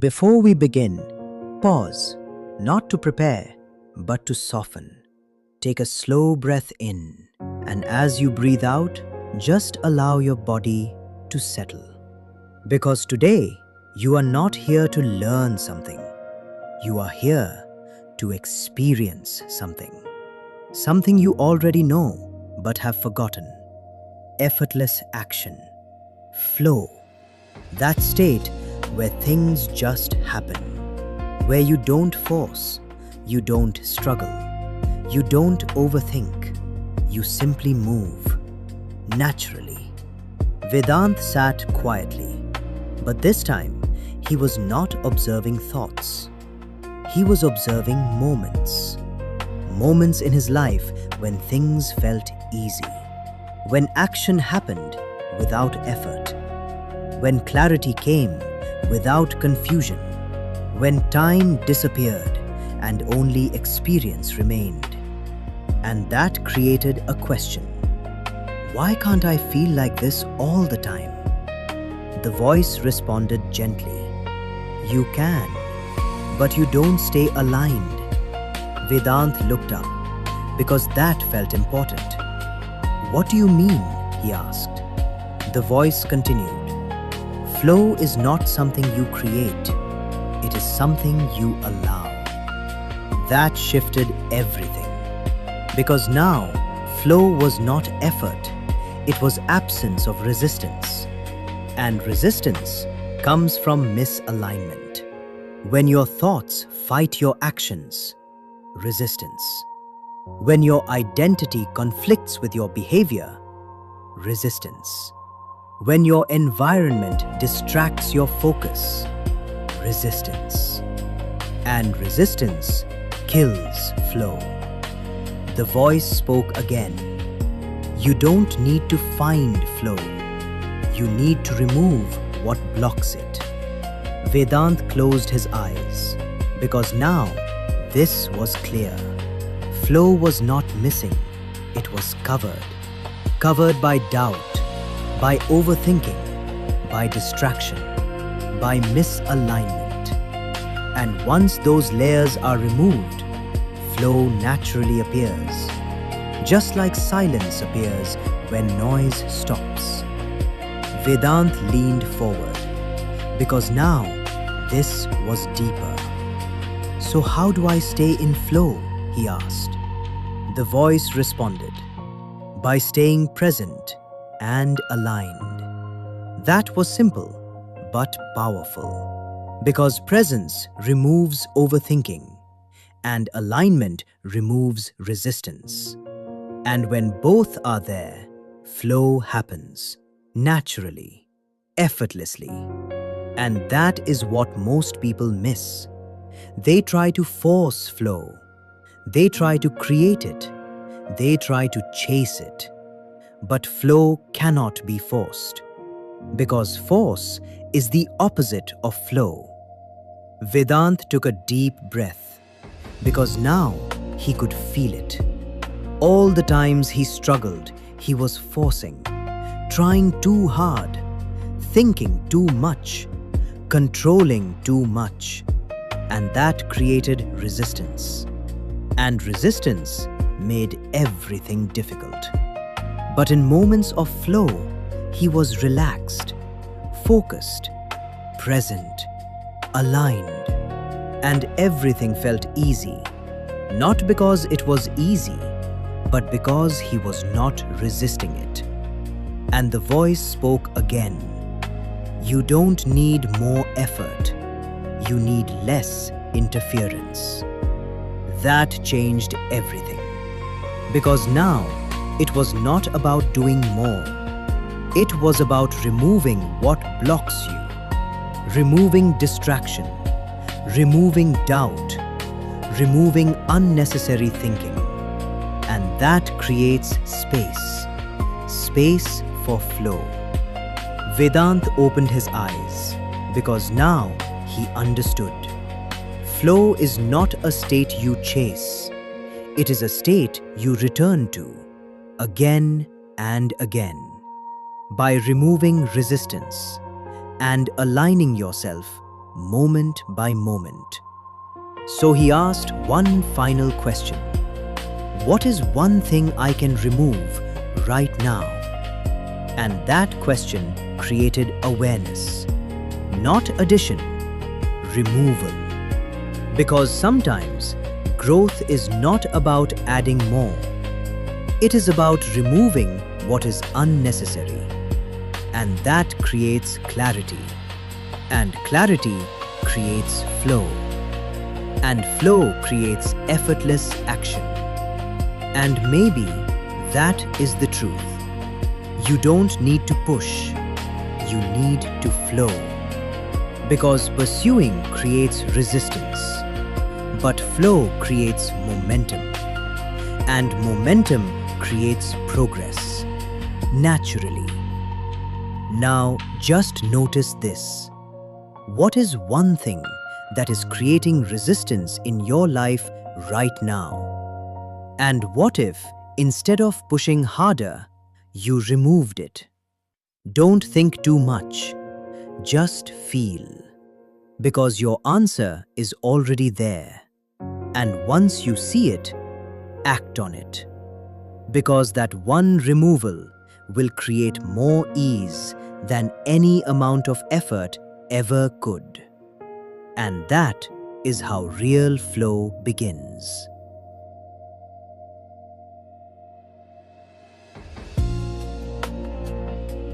Before we begin, pause, not to prepare, but to soften. Take a slow breath in, and as you breathe out, just allow your body to settle. Because today, you are not here to learn something. You are here to experience something. Something you already know but have forgotten. Effortless action. Flow. That state where things just happen. Where you don't force, you don't struggle, you don't overthink, you simply move, naturally. Vedant sat quietly, but this time he was not observing thoughts. He was observing moments. Moments in his life when things felt easy. When action happened without effort. When clarity came without confusion. When time disappeared and only experience remained. And that created a question. Why can't I feel like this all the time? The voice responded gently. You can, but you don't stay aligned. Vedant looked up because that felt important. What do you mean? He asked. The voice continued. Flow is not something you create. It is something you allow. That shifted everything. Because now, flow was not effort. It was absence of resistance. And resistance comes from misalignment. When your thoughts fight your actions, resistance. When your identity conflicts with your behavior, resistance. When your environment distracts your focus, resistance. And resistance kills flow. The voice spoke again. You don't need to find flow. You need to remove what blocks it. Vedant closed his eyes because now this was clear. Flow was not missing. It was covered. Covered by doubt, by overthinking, by distraction, by misalignment. And once those layers are removed, flow naturally appears. Just like silence appears when noise stops. Vedant leaned forward because now this was deeper. So how do I stay in flow? He asked. The voice responded, by staying present and aligned. That was simple, but powerful. Because presence removes overthinking, and alignment removes resistance. And when both are there, flow happens, naturally, effortlessly. And that is what most people miss. They try to force flow. They try to create it. They try to chase it. But flow cannot be forced. Because force is the opposite of flow. Vedant took a deep breath. Because now he could feel it. All the times he struggled, he was forcing. Trying too hard. Thinking too much. Controlling too much. And that created resistance. And resistance made everything difficult. But in moments of flow, he was relaxed, focused, present, aligned. And everything felt easy. Not because it was easy, but because he was not resisting it. And the voice spoke again. You don't need more effort. You need less interference. That changed everything. Because now, it was not about doing more. It was about removing what blocks you. Removing distraction. Removing doubt. Removing unnecessary thinking. And that creates space. Space for flow. Vedant opened his eyes because now he understood. Flow is not a state you chase. It is a state you return to, again and again. By removing resistance and aligning yourself moment by moment. So he asked one final question. What is one thing I can remove right now? And that question created awareness, not addition, removal. Because sometimes growth is not about adding more. It is about removing what is unnecessary. And that creates clarity. And clarity creates flow. And flow creates effortless action. And maybe that is the truth. You don't need to push. You need to flow. Because pursuing creates resistance. But flow creates momentum. And momentum creates progress. Naturally. Now just notice this. What is one thing that is creating resistance in your life right now? And what if, instead of pushing harder, you removed it? Don't think too much. Just feel. Because your answer is already there. And once you see it, act on it. Because that one removal will create more ease than any amount of effort ever could. And that is how real flow begins.